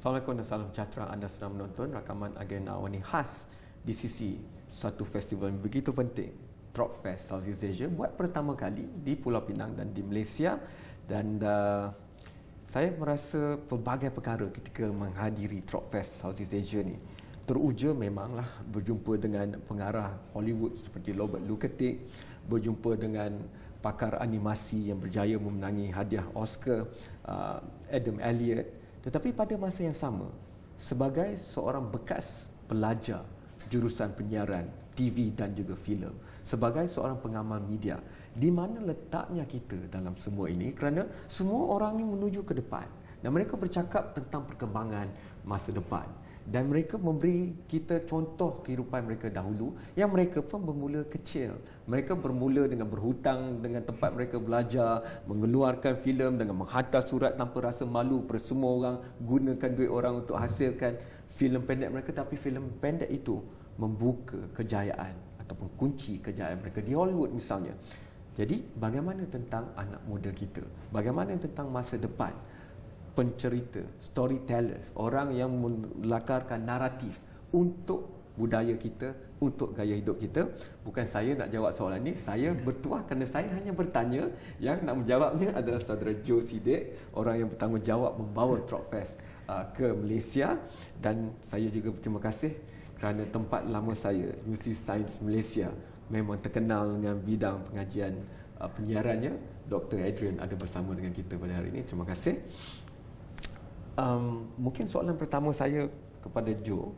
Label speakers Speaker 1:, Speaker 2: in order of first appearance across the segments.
Speaker 1: Assalamualaikum dan salam sejahtera. Anda sedang menonton rakaman agenda awani khas di sisi satu festival yang begitu penting, Tropfest Southeast Asia, buat pertama kali di Pulau Pinang dan di Malaysia. Dan saya merasa pelbagai perkara ketika menghadiri Tropfest Southeast Asia ni. Teruja memanglah berjumpa dengan pengarah Hollywood seperti Robert Luketic, berjumpa dengan pakar animasi yang berjaya memenangi hadiah Oscar, Adam Elliott. Tetapi pada masa yang sama, sebagai seorang bekas pelajar jurusan penyiaran, TV dan juga filem, sebagai seorang pengamal media, di mana letaknya kita dalam semua ini? Kerana semua orang ini menuju ke depan dan mereka bercakap tentang perkembangan masa depan. Dan mereka memberi kita contoh kehidupan mereka dahulu yang mereka pun bermula kecil. Mereka bermula dengan berhutang dengan tempat mereka belajar, mengeluarkan filem dengan menghantar surat tanpa rasa malu kepada semua orang, gunakan duit orang untuk hasilkan filem pendek mereka. Tapi filem pendek itu membuka kejayaan ataupun kunci kejayaan mereka di Hollywood misalnya. Jadi bagaimana tentang anak muda kita? Bagaimana tentang masa depan? Pencerita, storytellers, orang yang melakarkan naratif untuk budaya kita, untuk gaya hidup kita. Bukan saya nak jawab soalan ni, saya bertuah kerana saya hanya bertanya. Yang nak menjawabnya adalah saudara Joe Sidek, orang yang bertanggungjawab membawa Tropfest ke Malaysia. Dan saya juga berterima kasih kerana tempat lama saya, Universiti Sains Malaysia, memang terkenal dengan bidang pengajian penyiarannya. Dr. Adrian ada bersama dengan kita pada hari ini. Terima kasih. Mungkin soalan pertama saya kepada Joe,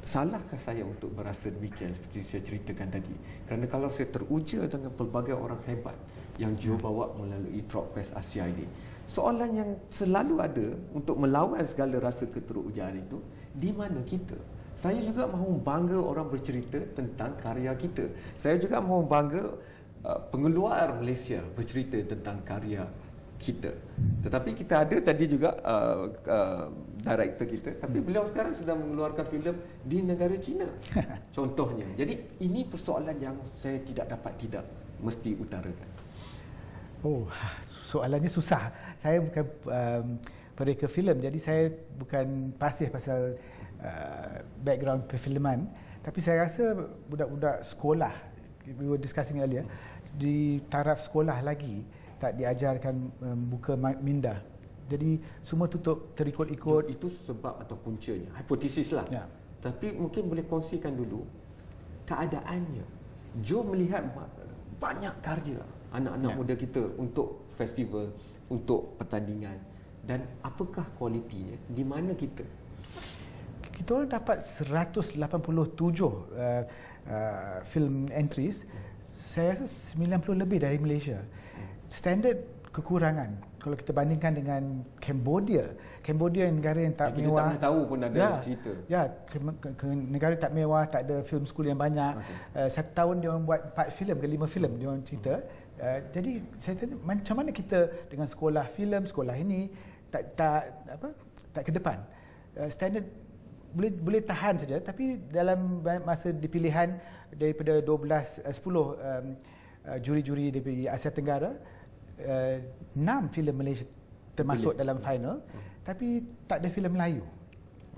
Speaker 1: salahkah saya untuk berasa demikian seperti saya ceritakan tadi? Kerana kalau saya teruja dengan pelbagai orang hebat yang Joe bawa melalui Tropfest Asia ini, soalan yang selalu ada untuk melawan segala rasa keterujaan itu, di mana kita? Saya juga mahu bangga orang bercerita tentang karya kita. Saya juga mahu bangga pengeluar Malaysia bercerita tentang karya kita. Tetapi kita ada tadi juga director kita, tapi beliau sekarang sedang mengeluarkan filem di negara China contohnya. Jadi ini persoalan yang saya tidak mesti utarakan.
Speaker 2: Oh, soalannya susah. Saya bukan pereka filem, jadi saya bukan pasif pasal background perfilman, tapi saya rasa budak-budak sekolah, we were discussing earlier, di taraf sekolah lagi tak diajarkan buka minda. Jadi semua tutup terikut-ikut.
Speaker 1: Itu sebab atau puncanya, hipotesis lah. Ya. Tapi mungkin boleh kongsikan dulu keadaannya. Joe melihat banyak karya anak-anak muda kita untuk festival, untuk pertandingan, dan apakah kualitinya? Di mana kita?
Speaker 2: Kita orang dapat 187 film entries. Saya rasa 90 lebih dari Malaysia. Standard kekurangan kalau kita bandingkan dengan Cambodia negara yang tak mewah.
Speaker 1: Kita tak tahu pun ada cerita.
Speaker 2: Ya, negara tak mewah, tak ada film school yang banyak. Satu tahun dia orang buat 4 filem ke 5 filem dia orang cerita. Jadi saya tanya macam mana kita dengan sekolah filem, sekolah ini tak ke depan. Standard boleh tahan saja, tapi dalam masa dipilihan daripada 10 juri-juri dari Asia Tenggara, 6 filem Malaysia termasuk dalam final, tapi tak ada filem Melayu.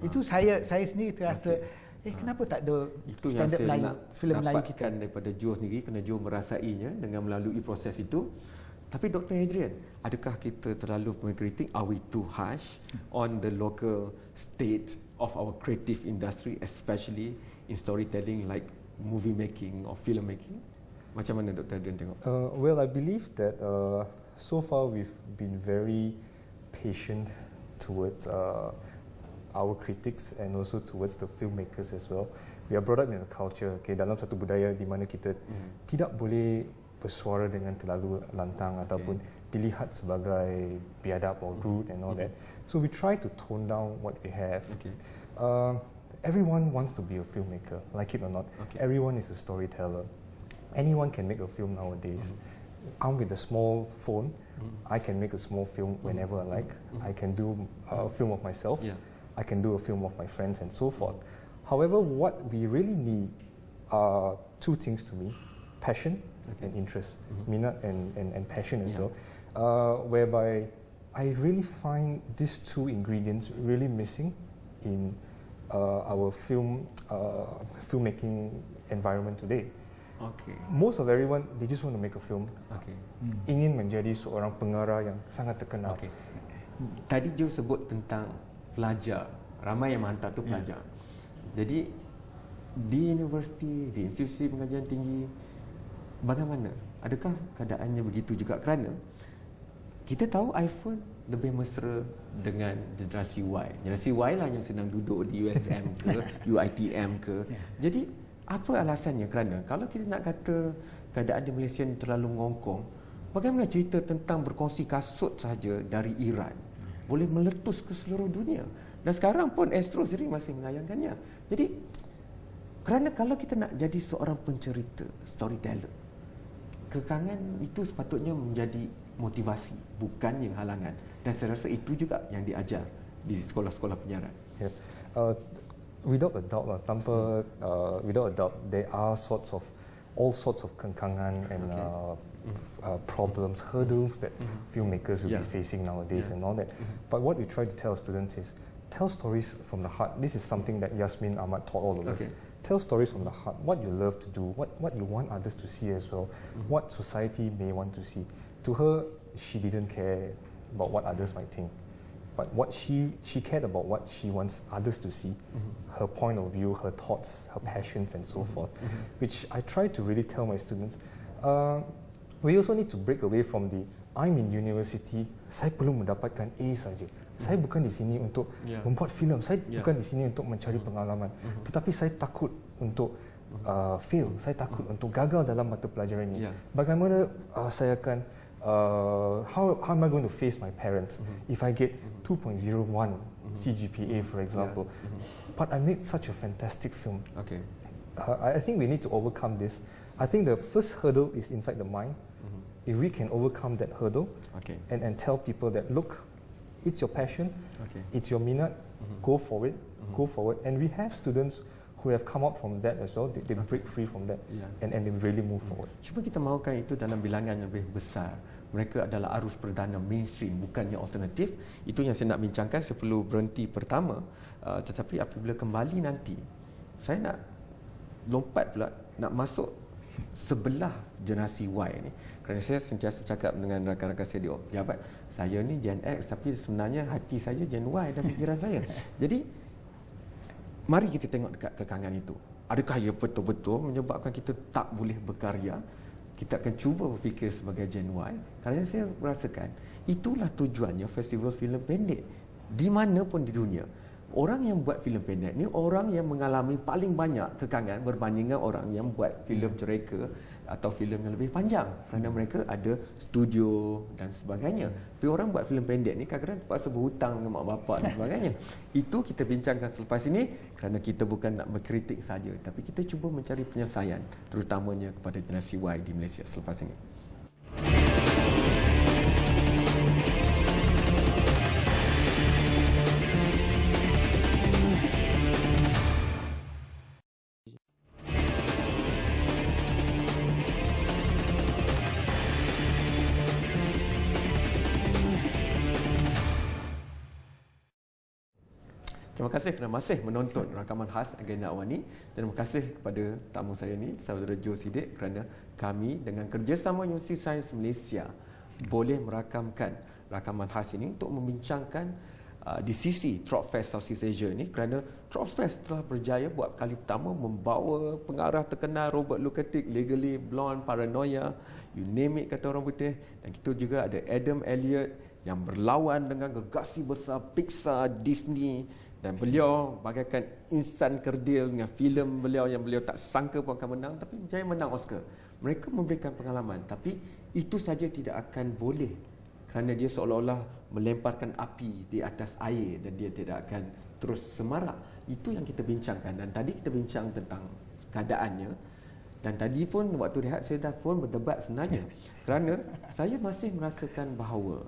Speaker 2: Itu saya sendiri terasa kenapa tak ada
Speaker 1: itu
Speaker 2: standard Melayu, filem Melayu kita.
Speaker 1: Daripada Joe sendiri, kerana Joe merasainya dengan melalui proses itu. Tapi Dr. Adrian, adakah kita terlalu mengkritik? Are we too harsh on the local state of our creative industry, especially in storytelling like movie making or film making? Macam mana Dr. Adrian tengok?
Speaker 3: Well, I believe that so far we've been very patient towards our critics and also towards the filmmakers as well. We are brought up in a culture, dalam satu budaya di mana kita tidak boleh bersuara dengan terlalu lantang ataupun dilihat sebagai biadab or rude and all that. So we try to tone down what we have. Everyone wants to be a filmmaker, like it or not. Everyone is a storyteller. Anyone can make a film nowadays. Armed with a small phone, I can make a small film whenever I like. I can do a film of myself. I can do a film of my friends and so forth. However, what we really need are two things to me: passion and interest, minat and passion as well. Whereby I really find these two ingredients really missing in our filmmaking environment today.
Speaker 1: Okay.
Speaker 3: Most of everyone, they just want to make a film.
Speaker 1: Okay.
Speaker 3: Ingin menjadi seorang pengarah yang sangat terkenal.
Speaker 1: Okay. Tadi Joe sebut tentang pelajar. Ramai yang menghantar tu pelajar. Jadi di universiti, di institusi pengajian tinggi, bagaimana? Adakah keadaannya begitu juga? Kerana kita tahu iPhone lebih mesra dengan generasi Y. Generasi Y lah yang sedang duduk di USM ke, UiTM ke. Jadi apa alasannya? Kerana kalau kita nak kata keadaan di Malaysia ni terlalu ngongkong, bagaimana cerita tentang berkongsi kasut saja dari Iran boleh meletus ke seluruh dunia? Dan sekarang pun Astro sendiri masih menayangkannya. Jadi kerana kalau kita nak jadi seorang pencerita, storyteller, kekangan itu sepatutnya menjadi motivasi, bukannya halangan. Dan saya rasa itu juga yang diajar di sekolah-sekolah penyiaran.
Speaker 3: Yeah. Without a doubt, without a doubt, there are all sorts of kengkangan and problems, hurdles that filmmakers will be facing nowadays and all that. But what we try to tell students is, tell stories from the heart. This is something that Yasmin Ahmad taught all of us. Tell stories from the heart, what you love to do, what you want others to see as well, what society may want to see. To her, she didn't care about what others might think. But what she cared about what she wants others to see, her point of view, her thoughts, her passions and so forth, which I try to really tell my students. We also need to break away from the, I'm in university, saya perlu mendapatkan A saja. Saya bukan di sini untuk membuat filem, saya bukan di sini untuk mencari pengalaman. Tetapi saya takut untuk fail, saya takut untuk gagal dalam mata pelajaran ini. Bagaimana saya akan how am I going to face my parents if I get 2.01 CGPA, for example? But I made such a fantastic film.
Speaker 1: Okay.
Speaker 3: I think we need to overcome this. I think the first hurdle is inside the mind. If we can overcome that hurdle and tell people that, look, it's your passion, it's your minat, go for it, go forward. And we have students who have come out from that as well. They break free from that and they really move forward.
Speaker 1: Cuma kita mahukan itu dalam bilangan yang lebih besar. Mereka adalah arus perdana mainstream, bukannya alternatif. Itu yang saya nak bincangkan. Saya perlu berhenti pertama. Tetapi apabila kembali nanti, saya nak lompat pula, nak masuk sebelah generasi Y ni. Kerana saya sentiasa bercakap dengan rakan-rakan saya di pejabat, saya ni Gen X tapi sebenarnya hati saya Gen Y dan fikiran saya. Jadi mari kita tengok dekat kekangan itu. Adakah ia betul-betul menyebabkan kita tak boleh berkarya? Kita akan cuba berfikir sebagai Gen Y. Kerana saya merasakan itulah tujuannya festival filem pendek di mana pun di dunia. Orang yang buat filem pendek ni orang yang mengalami paling banyak kekangan berbanding dengan orang yang buat filem cereka atau filem yang lebih panjang, kerana mereka ada studio dan sebagainya. Tapi orang buat filem pendek ni kadang-kadang terpaksa berhutang dengan mak bapak dan sebagainya. Itu kita bincangkan selepas ini kerana kita bukan nak berkritik saja, tapi kita cuba mencari penyelesaian terutamanya kepada generasi Y di Malaysia selepas ini. Terima kasih kerana masih menonton rakaman khas Agenda Awani, dan terima kasih kepada tamu saya ni, Saudara Joe Sidek, kerana kami dengan kerjasama Universiti Sains Malaysia boleh merakamkan rakaman khas ini untuk membincangkan di sisi Tropfest Southeast Asia ni, kerana Tropfest telah berjaya buat kali pertama membawa pengarah terkenal Robert Luketic, Legally Blonde, Paranoia, you name it kata orang putih, dan kita juga ada Adam Elliott yang berlawan dengan gegasi besar Pixar, Disney, dan beliau bagaikan insan kerdil dengan filem beliau yang beliau tak sangka pun akan menang, tapi berjaya menang Oscar. Mereka memberikan pengalaman, tapi itu saja tidak akan boleh kerana dia seolah-olah melemparkan api di atas air dan dia tidak akan terus semarak. Itu yang kita bincangkan, dan tadi kita bincang tentang keadaannya, dan tadi pun waktu rehat saya dah pun berdebat sebenarnya kerana saya masih merasakan bahawa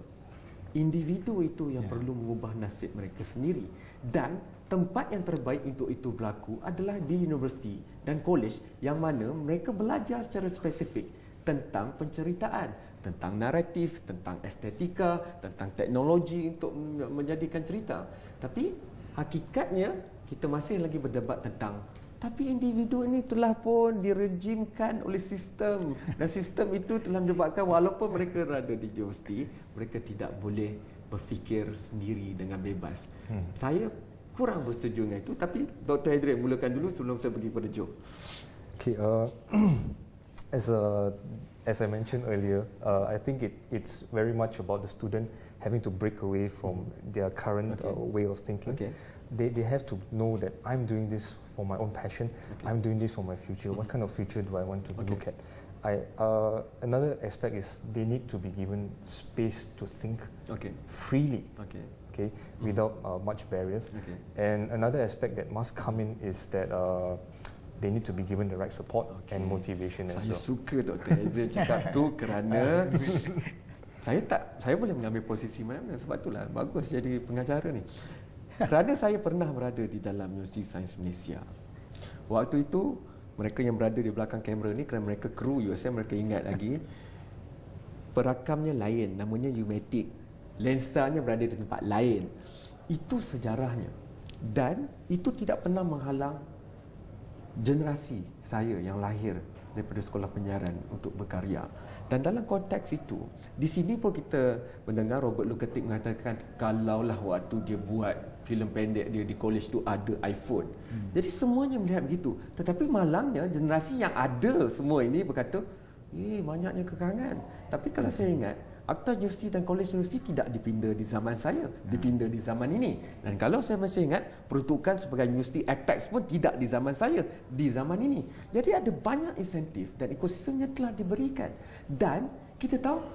Speaker 1: individu itu yang perlu mengubah nasib mereka sendiri, dan tempat yang terbaik untuk itu berlaku adalah di universiti dan kolej yang mana mereka belajar secara spesifik tentang penceritaan. tentang naratif, tentang estetika, tentang teknologi untuk menjadikan cerita. Tapi hakikatnya kita masih lagi berdebat tentang tapi individu ini telah pun direjimkan oleh sistem dan sistem itu telah menyebabkan walaupun mereka berada di universiti, mereka tidak boleh berfikir sendiri dengan bebas. Saya kurang bersetuju dengan itu, tapi Dr. Adrian mulakan dulu sebelum saya pergi pada Joe.
Speaker 3: Okay, as I mentioned earlier, I think it's very much about the student having to break away from their current way of thinking.
Speaker 1: Okay.
Speaker 3: They have to know that I'm doing this for my own passion. I'm doing this for my future. What kind of future do I want to look at? Another aspect is they need to be given space to think freely. Okay, without much barriers. And another aspect that must come in is that they need to be given the right support and motivation as well.
Speaker 1: Saya suka Dr. Adrian cakap tu kerana saya boleh mengambil posisi mana-mana, sebab itulah bagus jadi pengacara ni. Kerana saya pernah berada di dalam Universiti Sains Malaysia. Waktu itu mereka yang berada di belakang kamera ni, kerana mereka kru USM, mereka ingat lagi perakamnya lain, namanya U-matic. Lensanya berada di tempat lain. Itu sejarahnya. Dan itu tidak pernah menghalang generasi saya yang lahir daripada sekolah penyiaran untuk berkarya. Dan dalam konteks itu, di sini pun kita mendengar Robert Luketik mengatakan kalaulah waktu dia buat filem pendek dia di college tu ada iPhone. Jadi semuanya melihat begitu. Tetapi malangnya generasi yang ada semua ini berkata, banyaknya kekangan. Tapi kalau saya ingat, Akta Universiti dan Kolej Universiti tidak dipinda di zaman saya, dipinda di zaman ini. Dan kalau saya masih ingat, peruntukan sebagai Universiti Apex pun tidak di zaman saya, di zaman ini. Jadi ada banyak insentif dan ekosistemnya telah diberikan. Dan kita tahu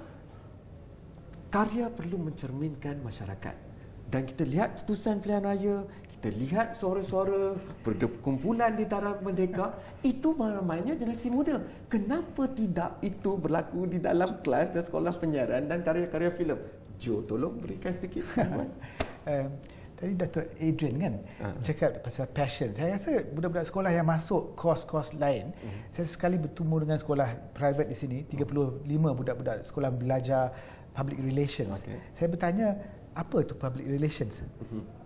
Speaker 1: karya perlu mencerminkan masyarakat. Dan kita lihat putusan pilihan raya, kita lihat suara-suara perkumpulan di Darah Merdeka, itu ramainya generasi muda. Kenapa tidak itu berlaku di dalam kelas dan sekolah penyiaran dan karya-karya filem? Jo, tolong berikan sedikit.
Speaker 2: Tadi Dr. Adrian kan cakap pasal passion. Saya rasa budak-budak sekolah yang masuk kos-kos lain, saya sekali bertemu dengan sekolah private di sini, 35 budak-budak sekolah belajar public relations. Saya bertanya, apa itu public relations?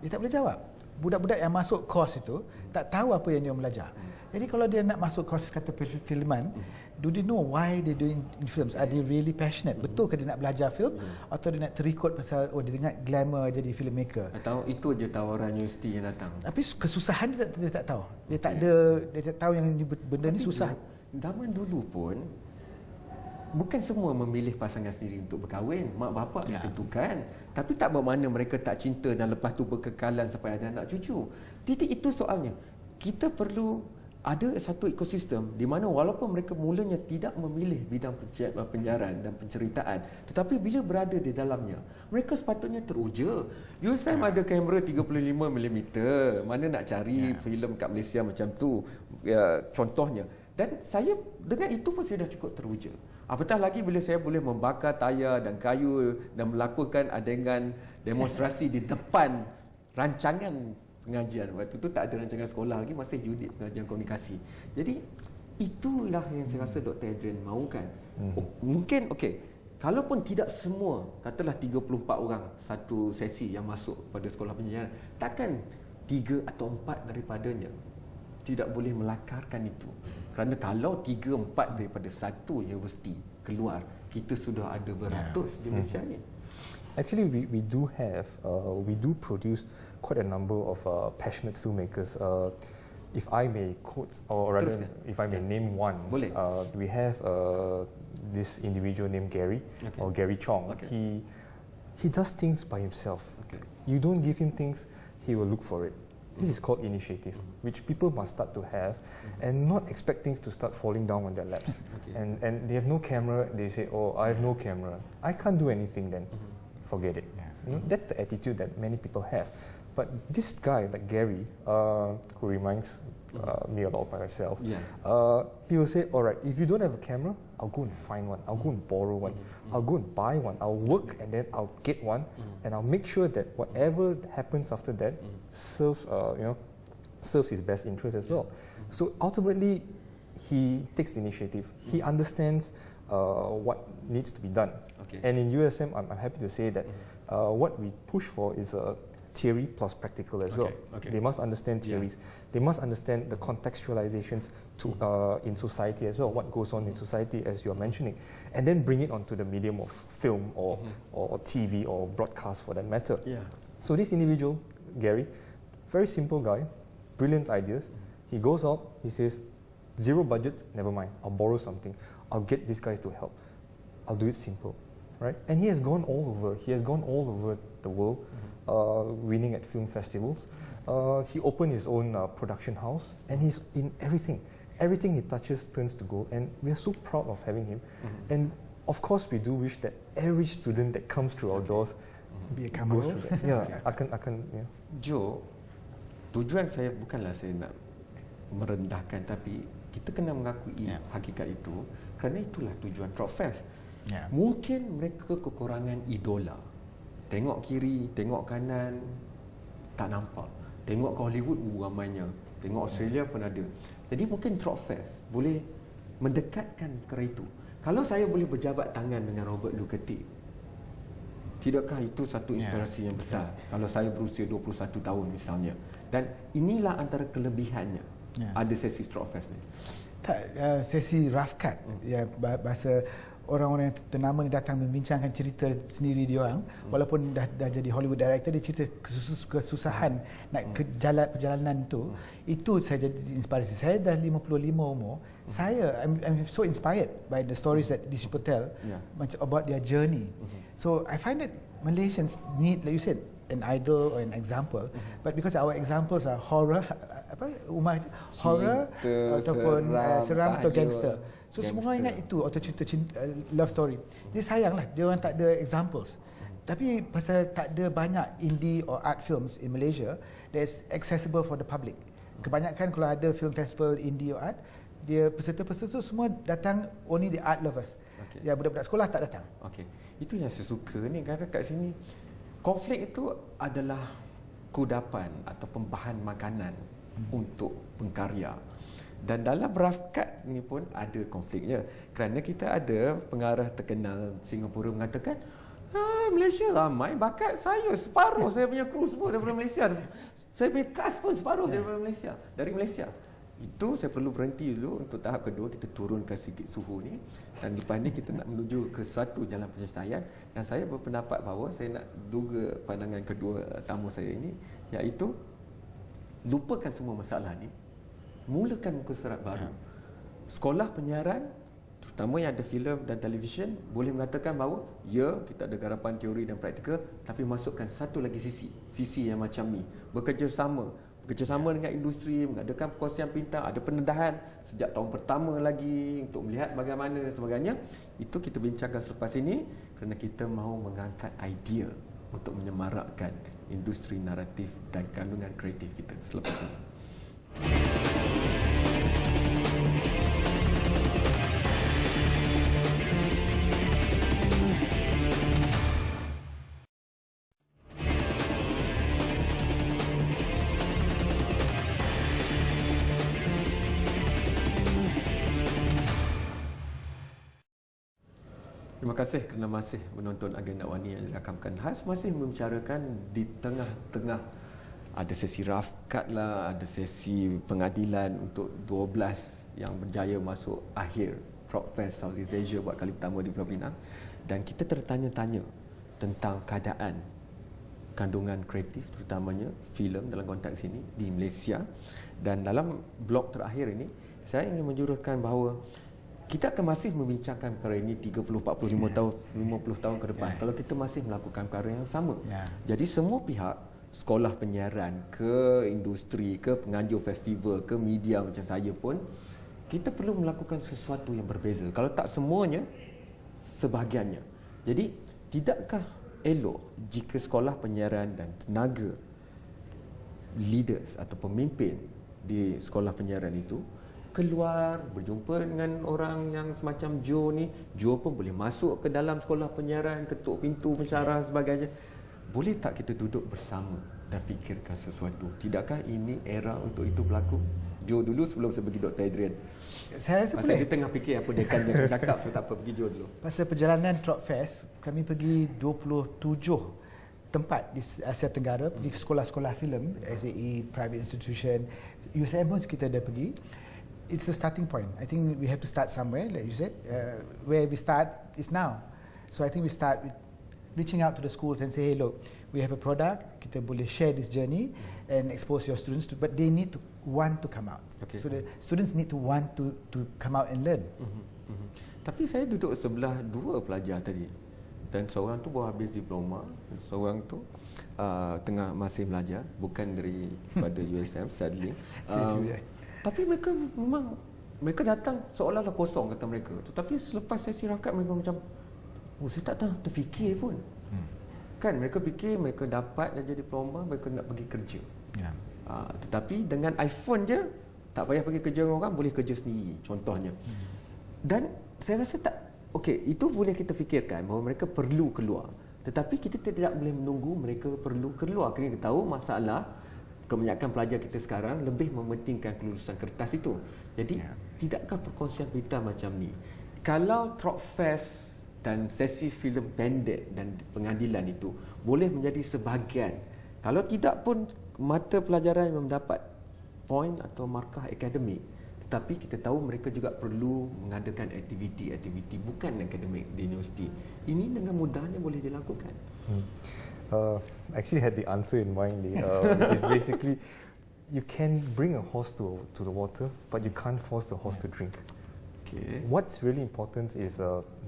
Speaker 2: Dia tak boleh jawab. Budak-budak yang masuk kos itu tak tahu apa yang dia belajar. Jadi kalau dia nak masuk kos kata perfilman, do they know why they doing in films? Are they really passionate? Betul ke dia nak belajar film atau dia nak terikut pasal dia dengar glamour jadi filmmaker?
Speaker 1: Atau itu je tawaran universiti yang datang.
Speaker 2: Tapi kesusahan dia tak tahu. Dia tak tahu yang benda ni susah.
Speaker 1: Zaman dulu pun bukan semua memilih pasangan sendiri untuk berkahwin. Mak bapak ditentukan. Tapi tak bermakna mereka tak cinta dan lepas tu berkekalan sampai ada anak cucu. Titik itu soalnya. Kita perlu ada satu ekosistem di mana walaupun mereka mulanya tidak memilih bidang penyiaran dan penceritaan, tetapi bila berada di dalamnya, mereka sepatutnya teruja. USM ada kamera 35mm. Mana nak cari filem kat Malaysia macam tu? Contohnya. Dan saya dengan itu pun saya dah cukup teruja. Apatah lagi bila saya boleh membakar tayar dan kayu dan melakukan adegan demonstrasi di depan rancangan pengajian. Waktu itu tak ada rancangan sekolah lagi, masih unit pengajian komunikasi. Jadi itulah yang saya rasa Dr. Adrian mahukan. Mungkin kalaupun tidak semua, katalah 34 orang satu sesi yang masuk pada sekolah penyiaran, takkan 3 atau 4 daripadanya tidak boleh melakarkan itu. Kerana kalau 3-4 daripada satu universiti keluar, kita sudah ada beratus di Malaysia ni.
Speaker 3: Actually, we do produce quite a number of passionate filmmakers. If I may quote, or rather, if I may name one, we have this individual named Gary, or Gary Chong. He does things by himself. You don't give him things, he will look for it. This is called initiative, which people must start to have and not expect things to start falling down on their laps. And they have no camera, they say, oh, I have no camera. I can't do anything then. Forget it. You know, that's the attitude that many people have. But this guy, like Gary, who reminds me a lot of myself, he will say, all right, if you don't have a camera, I'll go and find one. I'll go and borrow one. I'll go and buy one. I'll work and then I'll get one. And I'll make sure that whatever happens after that serves his best interest as well. So ultimately, he takes the initiative. He understands what needs to be done.
Speaker 1: Okay.
Speaker 3: And in USM, I'm happy to say that what we push for is theory plus practical as well.
Speaker 1: Okay.
Speaker 3: They must understand theories. They must understand the contextualizations to in society as well, what goes on in society as you're mentioning, and then bring it onto the medium of film or TV or broadcast for that matter.
Speaker 1: Yeah.
Speaker 3: So this individual, Gary, very simple guy, brilliant ideas. He goes out, he says, zero budget, never mind, I'll borrow something. I'll get these guys to help. I'll do it simple, right? And he has gone all over. He has gone all over the world, winning at film festivals. He opened his own production house, and he's in everything. Everything he touches turns to gold, and we are so proud of having him. And of course, we do wish that every student that comes through our doors
Speaker 2: Be a
Speaker 3: goes
Speaker 2: camera.
Speaker 3: through that. Yeah, akan yeah.
Speaker 1: Joe, tujuan saya bukanlah saya nak merendahkan, tapi kita kena mengakui hakikat itu, kerana itulah tujuan Tropfest.
Speaker 2: Yeah.
Speaker 1: Mungkin mereka kekurangan idola. Tengok kiri, tengok kanan, tak nampak. Tengok ke Hollywood, ramainya. Tengok Australia pun ada. Jadi mungkin Tropfest boleh mendekatkan perkara itu. Kalau saya boleh berjabat tangan dengan Robert Luketik, tidakkah itu satu inspirasi yang besar? Kalau saya berusia 21 tahun misalnya. Dan inilah antara kelebihannya. Ada sesi Tropfest ni.
Speaker 2: Tak, sesi rough cut. Ya, bahasa orang-orang yang ternama ni datang membincangkan cerita sendiri dia orang, walaupun dah jadi Hollywood director, dia cerita kesusahan nak ke perjalanan itu saya jadi inspirasi. Saya dah 55 umur, I'm so inspired by the stories that these people tell about their journey. So I find that Malaysians need, like you said, an idol or an example, but because our examples are horror, horror ataupun seram atau gangster. So semua orang ingat itu atau cerita love story. Dia sayanglah dia orang tak ada examples. Tapi pasal tak ada banyak indie or art films in Malaysia that's accessible for the public. Kebanyakan kalau ada film festival indie or art, dia peserta-peserta semua datang only the art lovers. Ya, budak-budak sekolah tak datang.
Speaker 1: Okey. Itu yang saya suka ni, kerana kat sini konflik itu adalah kudapan atau bahan makanan untuk pengkarya. Dan dalam rough cut ni pun ada konfliknya, kerana kita ada pengarah terkenal Singapura mengatakan, Malaysia ramai bakat, saya separuh saya punya kru semua daripada Malaysia, saya punya cast pun separuh daripada Malaysia, dari Malaysia. Itu saya perlu berhenti dulu untuk tahap kedua, kita turunkan sikit suhu ni, dan lepas ni kita nak menuju ke suatu jalan penyelesaian. Dan saya berpendapat bahawa saya nak duga pandangan kedua tamu saya ini, iaitu lupakan semua masalah ni, mulakan muka surat baru. Sekolah penyiaran, terutama yang ada filem dan televisyen, boleh mengatakan bahawa ya, kita ada garapan teori dan praktikal, tapi masukkan satu lagi sisi yang macam ni, bekerjasama dengan industri, mengadakan perkongsian pintar, ada pendedahan sejak tahun pertama lagi untuk melihat bagaimana sebagainya. Itu kita bincangkan selepas ini, kerana kita mahu mengangkat idea untuk menyemarakkan industri naratif dan kandungan kreatif kita selepas ini. Terima kasih kerana masih menonton Agenda Wani yang dirakamkan khas, masih membicarakan di tengah-tengah ada sesi rough cut lah, ada sesi pengadilan untuk 12 yang berjaya masuk akhir Tropfest Southeast Asia buat kali pertama di Pulau Pinang. Dan kita tertanya-tanya tentang keadaan kandungan kreatif, terutamanya filem dalam konteks ini di Malaysia. Dan dalam blog terakhir ini, saya ingin menjurutkan bahawa kita akan masih membincangkan perkara ini 30, 45 tahun, 50 tahun ke depan kalau kita masih melakukan perkara yang sama. Jadi semua pihak, sekolah penyiaran ke industri, ke penganjur festival, ke media macam saya pun, kita perlu melakukan sesuatu yang berbeza. Kalau tak semuanya, sebahagiannya. Jadi tidakkah elok jika sekolah penyiaran dan tenaga leaders atau pemimpin di sekolah penyiaran itu keluar, berjumpa dengan orang yang semacam Joe ni. Joe pun boleh masuk ke dalam sekolah penyiaran, ketuk pintu, pensyarah sebagainya. boleh tak kita duduk bersama dan fikirkan sesuatu? Tidakkah ini era untuk itu berlaku? Jo dulu sebelum saya pergi Dr. Adrian.
Speaker 2: Saya rasa
Speaker 1: Pasal
Speaker 2: boleh.
Speaker 1: dia tengah fikir apa dia akan cakap, so tak apa, pergi Jo dulu.
Speaker 2: Pasal perjalanan Tropfest, kami pergi 27 tempat di Asia Tenggara, pergi ke sekolah-sekolah filem, SAE, private institution, USM pun kita dah pergi. It's a starting point. I think we have to start somewhere, like you said. Where we start is now. So I think we start with reaching out to the schools and say, hey, look, we have a product, kita boleh share this journey and expose your students to, but they need to want to come out.
Speaker 1: Okay.
Speaker 2: So the students need to want to come out and learn.
Speaker 1: Tapi saya duduk sebelah dua pelajar tadi, dan seorang tu baru habis diploma, dan seorang tu tengah masih belajar, bukan daripada USM sadly. Tapi mereka memang mereka datang seolah-olah kosong kata mereka. Tetapi selepas sesi rakat mereka macam, oh saya tak tahu terfikir pun. Kan mereka fikir mereka dapat dah jadi diploma, mereka nak pergi kerja.
Speaker 2: Yeah.
Speaker 1: Tetapi dengan iPhone je tak payah pergi kerja dengan orang, boleh kerja sendiri contohnya. Dan saya rasa tak okey, itu boleh kita fikirkan bahawa mereka perlu keluar. Tetapi kita tidak boleh menunggu mereka perlu keluar. Kena tahu masalah kebanyakan pelajar kita sekarang lebih mementingkan kelulusan kertas itu. Jadi tidakkah perkongsian berita macam ni, kalau Tropfest dan sesi filem pendek dan pengadilan itu boleh menjadi sebahagian, kalau tidak pun mata pelajaran yang mendapat poin atau markah akademik, tetapi kita tahu mereka juga perlu mengadakan aktiviti-aktiviti bukan akademik di universiti. Ini dengan mudahnya boleh dilakukan.
Speaker 3: I actually had the answer in mind, which is basically you can bring a horse to the water, but you can't force the horse to drink.
Speaker 1: Okay.
Speaker 3: What's really important is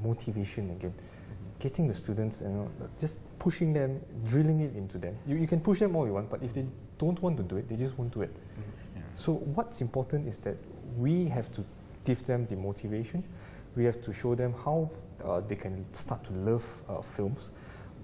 Speaker 3: motivation again. Getting the students, just pushing them, drilling it into them. You can push them all you want, but if they don't want to do it, they just won't do it. So what's important is that we have to give them the motivation. We have to show them how they can start to love films,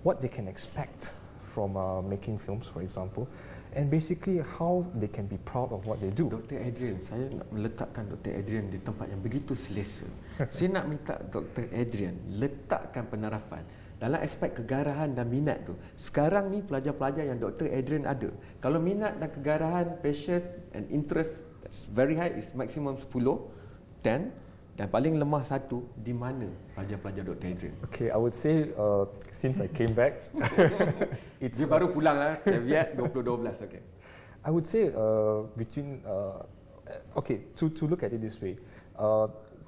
Speaker 3: what they can expect from making films, for example, and basically how they can be proud of what they do.
Speaker 1: Dr. Adrian, saya nak meletakkan Dr. Adrian di tempat yang begitu selesa. Saya nak minta Dr. Adrian letakkan penarafan dalam aspek kegarahan dan minat tu. Sekarang ni pelajar-pelajar yang Dr. Adrian ada, kalau minat dan kegarahan, passion and interest, that's very high, is maximum 10, 10, dan paling lemah 1, di mana pelajar-pelajar Dr. Adrian?
Speaker 3: Okay, I would say since I came back,
Speaker 1: Dia baru pulang lah, caveat 2012, okay.
Speaker 3: I would say between okay, to look at it this way,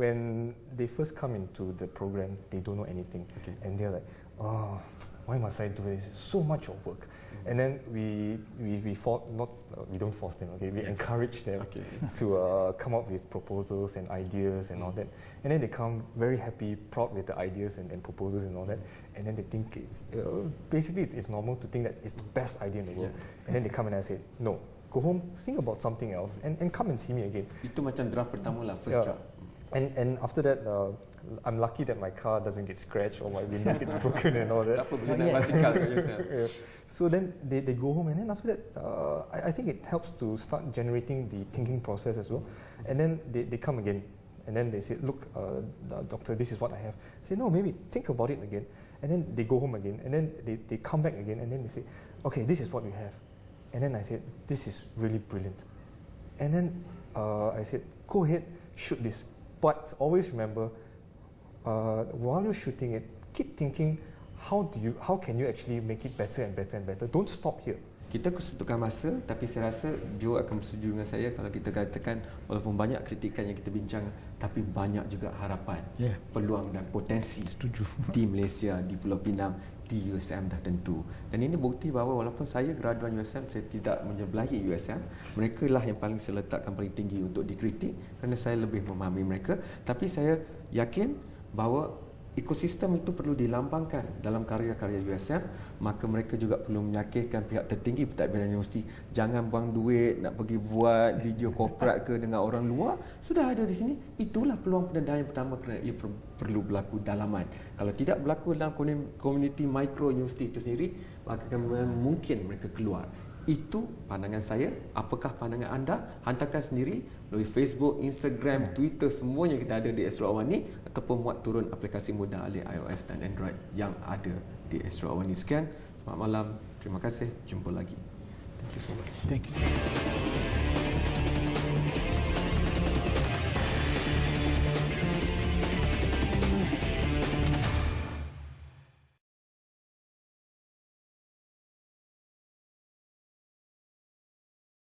Speaker 3: when they first come into the program, they don't know anything, and they're like, oh, why must I do this? So much of work. And then we don't force them, okay? We encourage them to come up with proposals and ideas and all that. And then they come very happy, proud with the ideas and proposals and all that. And then they think it's basically it's normal to think that it's the best idea in the world. And then they come and I say, no, go home, think about something else, and come and see me again.
Speaker 1: Itu macam draft pertama lah, first draft.
Speaker 3: And after that, I'm lucky that my car doesn't get scratched or my window gets broken and all that.
Speaker 1: Tak apa, boleh naik basikal kat yourself.
Speaker 3: So then they go home, and then after that, I think it helps to start generating the thinking process as well. And then they come again, and then they say, look, doctor, this is what I have. I say, no, maybe think about it again. And then they go home again, and then they come back again, and then they say, okay, this is what we have. And then I said, this is really brilliant. And then I said, go ahead, shoot this. But always remember, while you're shooting it, keep thinking, how can you actually make it better and better and better? Don't stop here.
Speaker 1: Kita kesutukan masa, tapi saya rasa Joe akan bersetuju dengan saya kalau kita katakan walaupun banyak kritikan yang kita bincang, tapi banyak juga harapan, peluang dan potensi di Malaysia, di Pulau Pinang, di USM dah tentu. Dan ini bukti bahawa walaupun saya graduan USM, saya tidak menyebelahi USM. Mereka lah yang paling saya letakkan paling tinggi untuk dikritik kerana saya lebih memahami mereka. Tapi saya yakin bahawa ekosistem itu perlu dilambangkan dalam karya-karya USM, maka mereka juga perlu meyakinkan pihak tertinggi pentadbiran universiti jangan buang duit nak pergi buat video korporat ke dengan orang luar. Sudah ada di sini. Itulah peluang pendanaan pertama kerana ia perlu berlaku dalaman. Kalau tidak berlaku dalam komuniti mikro universiti itu sendiri, maka mungkin mereka keluar. Itu pandangan saya. Apakah pandangan anda? Hantarkan sendiri melalui Facebook, Instagram, Twitter, semuanya kita ada di Astro Awani, ataupun muat turun aplikasi mudah alih iOS dan Android yang ada di Astro Awani. Sekian, selamat malam, terima kasih, jumpa lagi. Thank you so much.
Speaker 2: Thank you.